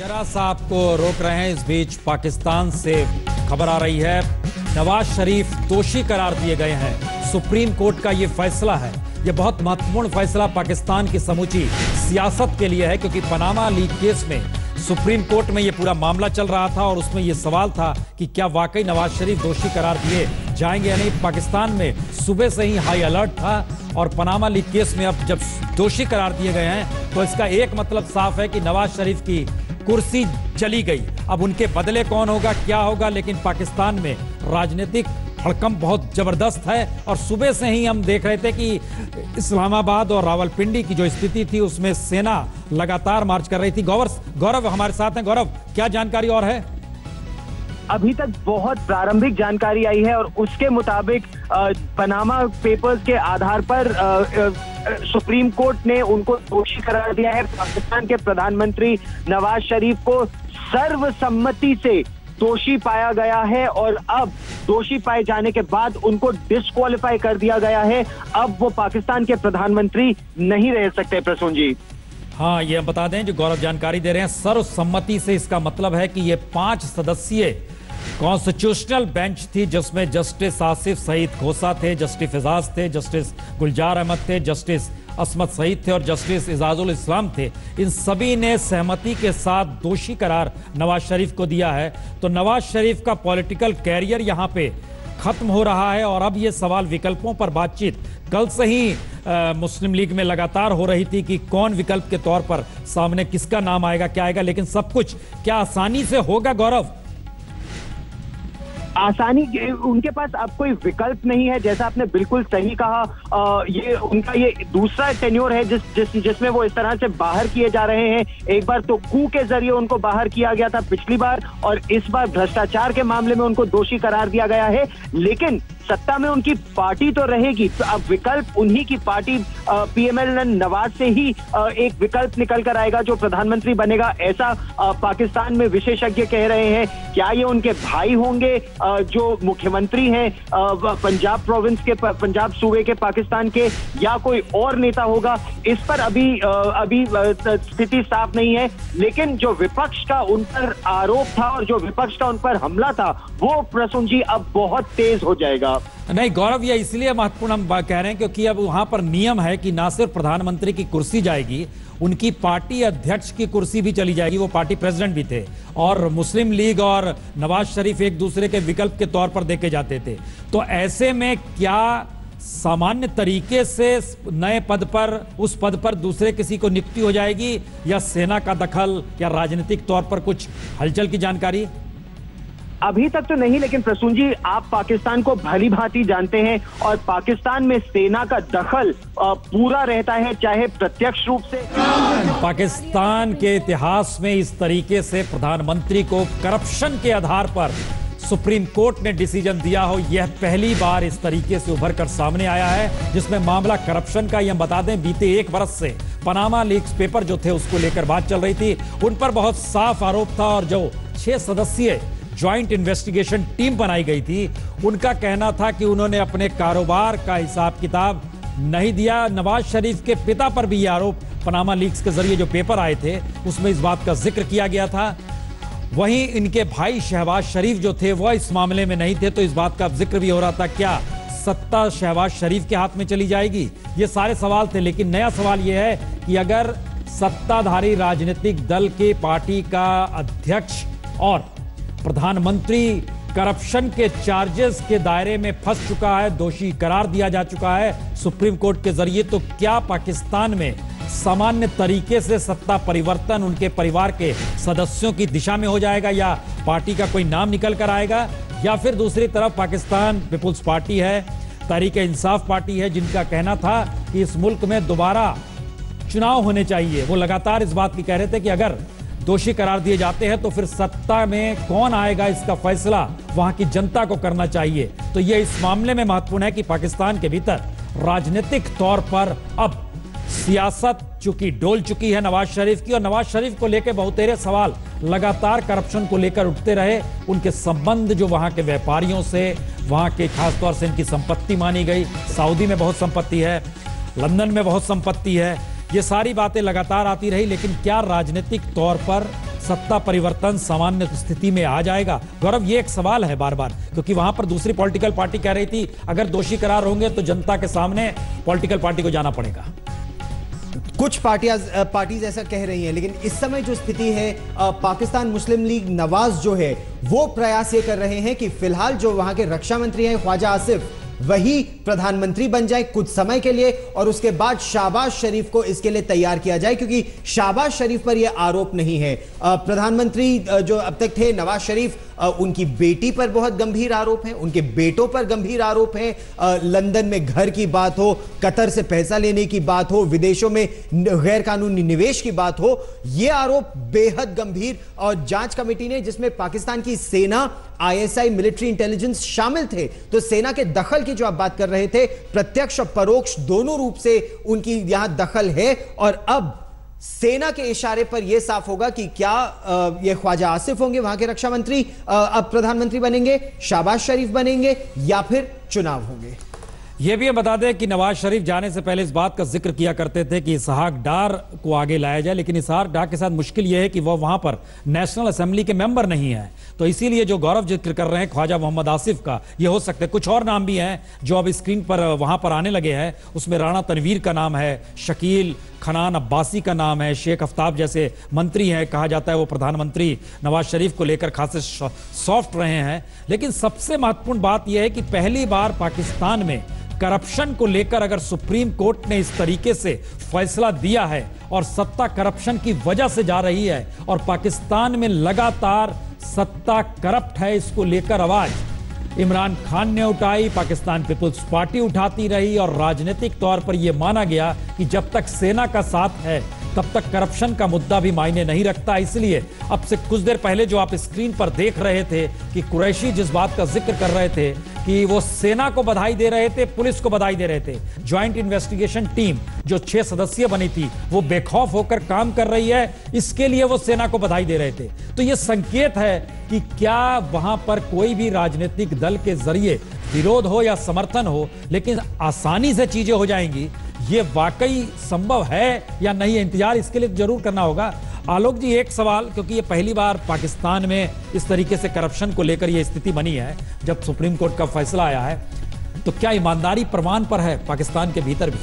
जरा सा आपको रोक रहे हैं। इस बीच पाकिस्तान से खबर आ रही है, नवाज शरीफ दोषी करार दिए गए हैं। सुप्रीम कोर्ट का ये फैसला है, ये बहुत महत्वपूर्ण फैसला पाकिस्तान की समूची सियासत के लिए है, क्योंकि पनामा लीक केस में सुप्रीम कोर्ट में ये पूरा मामला चल रहा था और उसमें ये सवाल था कि क्या वाकई नवाज शरीफ दोषी करार दिए जाएंगे या नहीं। पाकिस्तान में सुबह से ही हाई अलर्ट था और पनामा लीक केस में अब जब दोषी करार दिए गए हैं तो इसका एक मतलब साफ है कि नवाज शरीफ की कुर्सी चली गई। अब उनके बदले कौन होगा, क्या होगा, लेकिन पाकिस्तान में राजनीतिक हड़कंप बहुत जबरदस्त है। और सुबह से ही हम देख रहे थे कि इस्लामाबाद और रावलपिंडी की जो स्थिति थी उसमें सेना लगातार मार्च कर रही थी। गौरव हमारे साथ हैं। गौरव, क्या जानकारी और है? अभी तक बहुत प्रारंभिक जानकारी आई है और उसके मुताबिक पनामा पेपर्स के आधार पर सुप्रीम कोर्ट ने उनको दोषी करार दिया है। पाकिस्तान के प्रधानमंत्री नवाज शरीफ को सर्वसम्मति से दोषी पाया गया है और अब दोषी पाए जाने के बाद उनको डिस्क्वालीफाई कर दिया गया है। अब वो पाकिस्तान के प्रधानमंत्री नहीं रह सकते। प्रसून जी, हाँ, ये हम बता दें, जो गौरव जानकारी दे रहे हैं, सर्वसम्मति से इसका मतलब है कि ये 5 सदस्यीय कॉन्स्टिट्यूशनल बेंच थी, जिसमें जस्टिस आसिफ सईद खोसा थे, जस्टिस एजाज थे, जस्टिस गुलजार अहमद थे, जस्टिस असमत सईद थे और जस्टिस इजाजुल इस्लाम थे। इन सभी ने सहमति के साथ दोषी करार नवाज शरीफ को दिया है। तो नवाज शरीफ का पॉलिटिकल कैरियर यहाँ पे खत्म हो रहा है और अब ये सवाल विकल्पों पर बातचीत कल से ही मुस्लिम लीग में लगातार हो रही थी कि कौन विकल्प के तौर पर सामने किसका नाम आएगा, क्या आएगा, लेकिन सब कुछ क्या आसानी से होगा? गौरव, आसानी उनके पास अब कोई विकल्प नहीं है। जैसा आपने बिल्कुल सही कहा, ये उनका ये दूसरा टेन्योर है जिसमें वो इस तरह से बाहर किए जा रहे हैं। एक बार तो कू के जरिए उनको बाहर किया गया था पिछली बार और इस बार भ्रष्टाचार के मामले में उनको दोषी करार दिया गया है। लेकिन सत्ता में उनकी पार्टी तो रहेगी, तो अब विकल्प उन्हीं की पार्टी पीएमएल नवाज से ही एक विकल्प निकल कर आएगा जो प्रधानमंत्री बनेगा, ऐसा पाकिस्तान में विशेषज्ञ कह रहे हैं। क्या ये उनके भाई होंगे जो मुख्यमंत्री हैं पंजाब प्रोविंस के, पंजाब सूबे के पाकिस्तान के, या कोई और नेता होगा, इस पर अभी स्थिति साफ नहीं है। लेकिन जो विपक्ष का उन पर आरोप था और जो विपक्ष का उन पर हमला था वो प्रसून जी अब बहुत तेज हो जाएगा। नहीं गौरव, ये इसलिए महत्वपूर्ण हम कह रहे हैं क्योंकि अब वहां पर नियम है कि ना सिर्फ प्रधानमंत्री की कुर्सी जाएगी, उनकी पार्टी अध्यक्ष की कुर्सी भी चली जाएगी। वो पार्टी प्रेसिडेंट भी थे और मुस्लिम लीग और नवाज शरीफ एक दूसरे के विकल्प के तौर पर देखे जाते थे। तो ऐसे में क्या सामान्य तरीके से नए पद पर, उस पद पर दूसरे किसी को नियुक्ति हो जाएगी या सेना का दखल या राजनीतिक तौर पर कुछ हलचल की जानकारी? अभी तक तो नहीं, लेकिन प्रसून जी आप पाकिस्तान को भली भांति जानते हैं और पाकिस्तान में सेना का दखल पूरा रहता है, चाहे प्रत्यक्ष रूप से। पाकिस्तान के इतिहास में इस तरीके से प्रधानमंत्री को करप्शन के आधार पर सुप्रीम कोर्ट ने डिसीजन दिया हो, यह पहली बार इस तरीके से उभर कर सामने आया है, जिसमें मामला करप्शन का। हम बता दें, बीते 1 बरस से पनामा लीक्स पेपर जो थे उसको लेकर बात चल रही थी, उन पर बहुत साफ आरोप था और जो 6 सदस्यीय ज्वाइंट इन्वेस्टिगेशन टीम बनाई गई थी उनका कहना था कि उन्होंने अपने कारोबार का हिसाब किताब नहीं दिया। नवाज शरीफ के पिता पर भी यह आरोप पनामा लीक्स के जरिए जो पेपर आए थे उसमें इस बात का जिक्र किया गया था। वहीं इनके भाई शहबाज शरीफ जो थे वह इस मामले में नहीं थे, तो इस बात का जिक्र भी हो रहा था, क्या सत्ता शहबाज शरीफ के हाथ में चली जाएगी? ये सारे सवाल थे। लेकिन नया सवाल यह है कि अगर सत्ताधारी राजनीतिक दल के पार्टी का अध्यक्ष और प्रधानमंत्री करप्शन के चार्जेस के दायरे में फंस चुका है, दोषी करार दिया जा चुका है सुप्रीम कोर्ट के जरिए, तो क्या पाकिस्तान में सामान्य तरीके से सत्ता परिवर्तन उनके परिवार के सदस्यों की दिशा में हो जाएगा या पार्टी का कोई नाम निकल कर आएगा? या फिर दूसरी तरफ पाकिस्तान पीपुल्स पार्टी है, तहरीक-ए-इंसाफ पार्टी है, जिनका कहना था कि इस मुल्क में दोबारा चुनाव होने चाहिए। वो लगातार इस बात की कह रहे थे कि अगर दोषी करार दिए जाते हैं तो फिर सत्ता में कौन आएगा इसका फैसला वहां की जनता को करना चाहिए। तो यह इस मामले में महत्वपूर्ण है कि पाकिस्तान के भीतर राजनीतिक तौर पर अब सियासत चूंकि डोल चुकी है नवाज शरीफ की, और नवाज शरीफ को लेकर बहुतेरे सवाल लगातार करप्शन को लेकर उठते रहे। उनके संबंध जो वहां के व्यापारियों से, वहां के खासतौर से इनकी संपत्ति मानी गई, सऊदी में बहुत संपत्ति है, लंदन में बहुत संपत्ति है, ये सारी बातें लगातार आती रही। लेकिन क्या राजनीतिक तौर पर सत्ता परिवर्तन सामान्य स्थिति में आ जाएगा? गौरव, ये एक सवाल है बार बार, क्योंकि वहां पर दूसरी पॉलिटिकल पार्टी कह रही थी अगर दोषी करार होंगे तो जनता के सामने पॉलिटिकल पार्टी को जाना पड़ेगा। कुछ पार्टीज ऐसा कह रही हैं, लेकिन इस समय जो स्थिति है, पाकिस्तान मुस्लिम लीग नवाज जो है वो प्रयास ये कर रहे हैं कि फिलहाल जो वहां के रक्षा मंत्री हैं ख्वाजा आसिफ, वही प्रधानमंत्री बन जाए कुछ समय के लिए, और उसके बाद शहबाज शरीफ को इसके लिए तैयार किया जाए, क्योंकि शहबाज शरीफ पर यह आरोप नहीं है। प्रधानमंत्री जो अब तक थे नवाज शरीफ, उनकी बेटी पर बहुत गंभीर आरोप है, उनके बेटों पर गंभीर आरोप है। लंदन में घर की बात हो, कतर से पैसा लेने की बात हो, विदेशों में गैर कानूनी निवेश की बात हो, यह आरोप बेहद गंभीर। और जांच कमेटी ने, जिसमें पाकिस्तान की सेना, आईएसआई, मिलिट्री इंटेलिजेंस शामिल थे, तो सेना के दखल की जो आप बात कर रहे थे, प्रत्यक्ष और परोक्ष दोनों रूप से उनकी यहां दखल है। और अब सेना के इशारे पर यह साफ होगा कि क्या ये ख्वाजा आसिफ होंगे वहां के रक्षा मंत्री, अब प्रधानमंत्री बनेंगे, शहबाज शरीफ बनेंगे, या फिर चुनाव होंगे। यह भी हम बता दें कि नवाज शरीफ जाने से पहले इस बात का जिक्र किया करते थे कि इसहाक डार को आगे लाया जाए, लेकिन इसहाक डार के साथ मुश्किल यह है कि वह वहां पर नेशनल असेंबली के मेंबर नहीं है। तो इसीलिए जो गौरव जिक्र कर रहे हैं ख्वाजा मोहम्मद आसिफ का, यह हो सकता है। कुछ और नाम भी हैं जो अब स्क्रीन पर वहां पर आने लगे हैं, उसमें राणा तनवीर का नाम है, शकील खनान अब्बासी का नाम है, शेख आफ्ताब जैसे मंत्री हैं, कहा जाता है वो प्रधानमंत्री नवाज शरीफ को लेकर खासे सॉफ्ट रहे हैं। लेकिन सबसे महत्वपूर्ण बात यह है कि पहली बार पाकिस्तान में करप्शन को लेकर अगर सुप्रीम कोर्ट ने इस तरीके से फैसला दिया है और सत्ता करप्शन की वजह से जा रही है, और पाकिस्तान में लगातार सत्ता करप्ट है, इसको लेकर आवाज इमरान खान ने उठाई, पाकिस्तान पीपुल्स पार्टी उठाती रही, और राजनीतिक तौर पर यह माना गया कि जब तक सेना का साथ है तब तक करप्शन का मुद्दा भी मायने नहीं रखता। इसलिए अब से कुछ देर पहले जो आप स्क्रीन पर देख रहे थे कि कुरैशी जिस बात का जिक्र कर रहे थे कि वो सेना को बधाई दे रहे थे, पुलिस को बधाई दे रहे थे, ज्वाइंट इन्वेस्टिगेशन टीम जो 6 सदस्यीय बनी थी वो बेखौफ होकर काम कर रही है, इसके लिए वो सेना को बधाई दे रहे थे। तो ये संकेत है कि क्या वहां पर कोई भी राजनीतिक दल के जरिए विरोध हो या समर्थन हो, लेकिन आसानी से चीजें हो जाएंगी, ये वाकई संभव है या नहीं, इंतजार इसके लिए जरूर करना होगा। आलोक जी, एक सवाल, क्योंकि ये पहली बार पाकिस्तान में इस तरीके से करप्शन को लेकर ये स्थिति बनी है जब सुप्रीम कोर्ट का फैसला आया है, तो क्या ईमानदारी प्रमाण पर है पाकिस्तान के भीतर भी?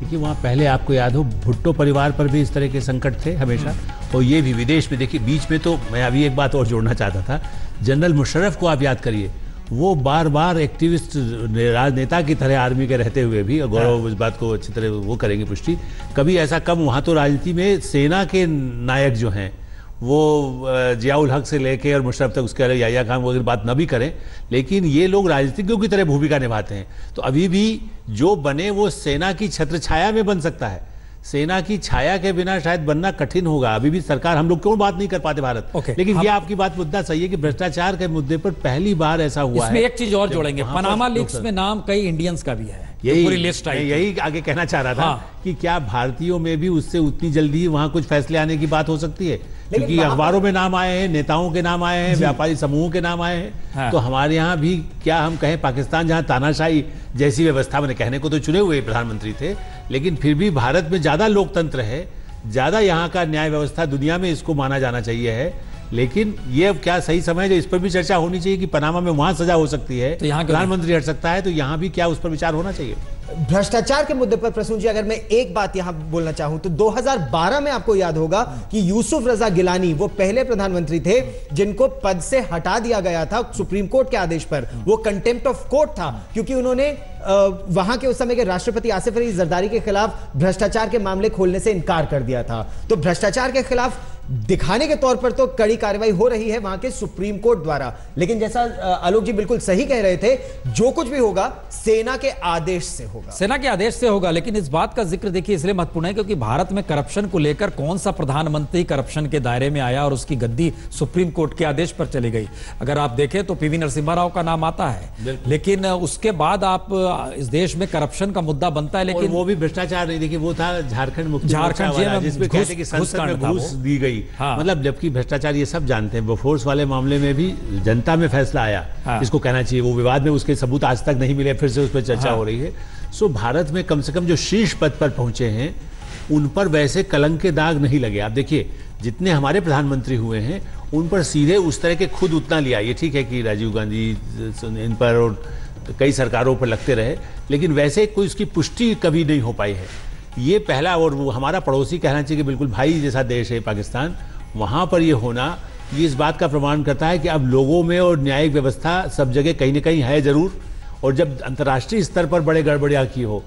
देखिए, वहाँ पहले आपको याद हो भुट्टो परिवार पर भी इस तरह के संकट थे हमेशा, और ये भी विदेश में। देखिए, बीच में तो मैं अभी एक बात और जोड़ना चाहता था, जनरल मुशर्रफ को आप याद करिए, वो बार बार एक्टिविस्ट राजनेता की तरह आर्मी के रहते हुए भी, गौरव इस बात को अच्छी तरह वो करेंगे पुष्टि, कभी ऐसा कम वहाँ तो राजनीति में सेना के नायक जो हैं वो जियाउल हक से लेके और मुशर्रफ तक, उसके अलावा याह्या खान वगैरह बात न भी करें, लेकिन ये लोग राजनीतिज्ञों की तरह भूमिका निभाते हैं। तो अभी भी जो बने वो सेना की छत्र छाया में बन सकता है, सेना की छाया के बिना शायद बनना कठिन होगा। अभी भी सरकार, हम लोग क्यों बात नहीं कर पाते भारत, लेकिन ये आपकी बात मुद्दा सही है कि भ्रष्टाचार के मुद्दे पर पहली बार ऐसा हुआ है। इसमें एक चीज और जोड़ेंगे, पनामा लीक्स में नाम कई इंडियंस का भी है, पूरी लिस्ट आई। यही आगे कहना चाह रहा था कि क्या भारतीयों में भी उससे उतनी जल्दी वहां कुछ फैसले आने की बात हो सकती है, क्योंकि अखबारों में नाम आए हैं, नेताओं के नाम आए हैं, व्यापारी समूहों के नाम आए हैं। तो हमारे यहाँ भी क्या हम कहें, पाकिस्तान जहाँ तानाशाही जैसी व्यवस्था, मैंने कहने को तो चुने हुए प्रधानमंत्री थे, लेकिन फिर भी भारत में ज्यादा लोकतंत्र है, ज्यादा यहाँ का न्याय व्यवस्था दुनिया में इसको माना जाना चाहिए है। लेकिन ये अब क्या सही समय है जो इस पर भी चर्चा होनी चाहिए कि पनामा में वहां सजा हो सकती है, तो यहाँ प्रधानमंत्री हट सकता है, तो यहाँ भी क्या उस पर विचार होना चाहिए। भ्रष्टाचार के मुद्दे पर प्रसून जी, अगर मैं एक बात यहां बोलना चाहूं तो 2012 में आपको याद होगा कि यूसुफ रजा गिलानी वो पहले प्रधानमंत्री थे जिनको पद से हटा दिया गया था सुप्रीम कोर्ट के आदेश पर। वो कंटेम्प्ट ऑफ कोर्ट था, क्योंकि उन्होंने वहां के उस समय के राष्ट्रपति आसिफ अली जरदारी के खिलाफ भ्रष्टाचार के मामले खोलने से इनकार कर दिया था। तो भ्रष्टाचार के खिलाफ दिखाने के तौर पर तो कड़ी कार्रवाई हो रही है वहां के सुप्रीम कोर्ट द्वारा, लेकिन जैसा आलोक जी बिल्कुल सही कह रहे थे, जो कुछ भी होगा सेना के आदेश से होगा, सेना के आदेश से होगा। लेकिन इस बात का जिक्र देखिए इसलिए महत्वपूर्ण है क्योंकि भारत में करप्शन को लेकर कौन सा प्रधानमंत्री करप्शन के दायरे में आया और उसकी गद्दी सुप्रीम कोर्ट के आदेश पर चली गई। अगर आप देखें तो पीवी नरसिम्हा राव का नाम आता है, लेकिन उसके बाद आप इस देश में करप्शन का मुद्दा बनता है, लेकिन वो भी भ्रष्टाचार नहीं। देखिए, वो था झारखंड मुक्ति झारखंड जिसमें कहते कि संसद में घूस दी गई, मतलब जबकि भ्रष्टाचार ये सब जानते हैं। बोफोर्स वाले मामले में भी जनता में फैसला आया, इसको कहना चाहिए। वो विवाद में उसके सबूत आज तक नहीं मिले, फिर से उस पर चर्चा हो रही है। सो भारत में कम से कम जो शीर्ष पद पर पहुंचे हैं उन पर वैसे कलंक के दाग नहीं लगे। आप देखिए, जितने हमारे प्रधानमंत्री हुए हैं उन पर सीधे उस तरह के खुद उतना लिया। ये ठीक है कि राजीव गांधी इन पर और कई सरकारों पर लगते रहे, लेकिन वैसे कोई उसकी पुष्टि कभी नहीं हो पाई है। ये पहला, और वो हमारा पड़ोसी कहना चाहिए कि बिल्कुल भाई जैसा देश है पाकिस्तान, वहाँ पर ये होना ये इस बात का प्रमाण करता है कि अब लोगों में और न्यायिक व्यवस्था सब जगह कहीं ना कहीं है ज़रूर। और जब अंतर्राष्ट्रीय स्तर पर बड़े गड़बड़ियाँ की हो,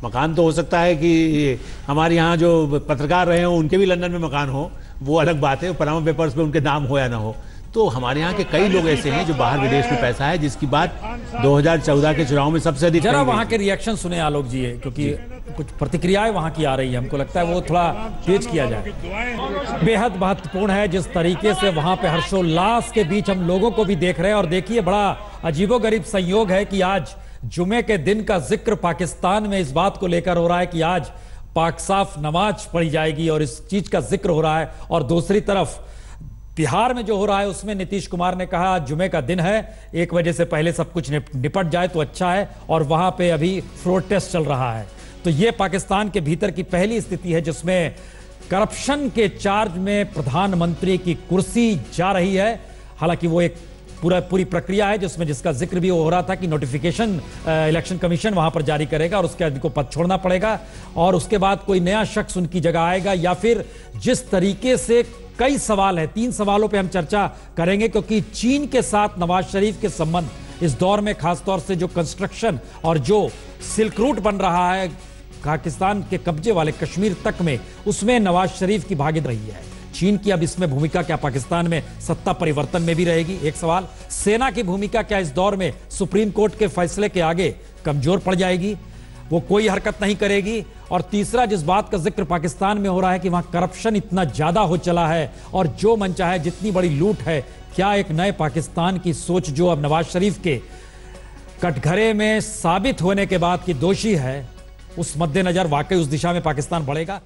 मकान तो हो सकता है कि हमारे यहाँ जो पत्रकार रहे हों उनके भी लंदन में मकान हो, वो अलग बात है, पनामा पेपर्स पे उनके नाम हो या ना हो। तो हमारे यहाँ के कई लोग ऐसे हैं जो बाहर विदेश में पैसा है, जिसकी बात 2014 के चुनाव में सबसे अधिक। जरा वहाँ के रिएक्शन सुने आलोक जी, क्योंकि कुछ प्रतिक्रियाएं वहाँ की आ रही है, हमको लगता है वो थोड़ा तेज किया जाए। बेहद महत्वपूर्ण है जिस तरीके से वहाँ पे हर्षोल्लास के बीच हम लोगों को भी देख रहे हैं। और देखिए, बड़ा अजीबोगरीब संयोग है कि आज जुमे के दिन का जिक्र पाकिस्तान में इस बात को लेकर हो रहा है कि आज पाक साफ नमाज पढ़ी जाएगी और इस चीज का जिक्र हो रहा है। और दूसरी तरफ बिहार में जो हो रहा है उसमें नीतीश कुमार ने कहा आज जुमे का दिन है, 1 बजे से पहले सब कुछ निपट जाए तो अच्छा है, और वहां पे अभी फ्लोर टेस्ट चल रहा है। तो ये पाकिस्तान के भीतर की पहली स्थिति है जिसमें करप्शन के चार्ज में प्रधानमंत्री की कुर्सी जा रही है। हालांकि वो एक पूरी प्रक्रिया है जिसका जिक्र भी हो रहा था कि नोटिफिकेशन इलेक्शन कमीशन वहां पर जारी करेगा और उसके बाद को पद छोड़ना पड़ेगा और उसके बाद कोई नया शख्स उनकी जगह आएगा, या फिर जिस तरीके से कई सवाल है, 3 सवालों पे हम चर्चा करेंगे, क्योंकि चीन के साथ नवाज शरीफ के संबंध इस दौर में खासतौर से जो कंस्ट्रक्शन और जो सिल्क रूट बन रहा है पाकिस्तान के कब्जे वाले कश्मीर तक में, उसमें नवाज शरीफ की भागीदारी है। चीन की अब इसमें भूमिका क्या पाकिस्तान में सत्ता परिवर्तन में भी रहेगी, एक सवाल। सेना की भूमिका क्या इस दौर में सुप्रीम कोर्ट के फैसले के आगे कमजोर पड़ जाएगी, वो कोई हरकत नहीं करेगी। और तीसरा, जिस बात का जिक्र पाकिस्तान में हो रहा है कि वहां करप्शन इतना ज्यादा हो चला है और जो मन चाहे जितनी बड़ी लूट है, क्या एक नए पाकिस्तान की सोच जो अब नवाज शरीफ के कटघरे में साबित होने के बाद की दोषी है, उस मद्देनजर वाकई उस दिशा में पाकिस्तान बढ़ेगा।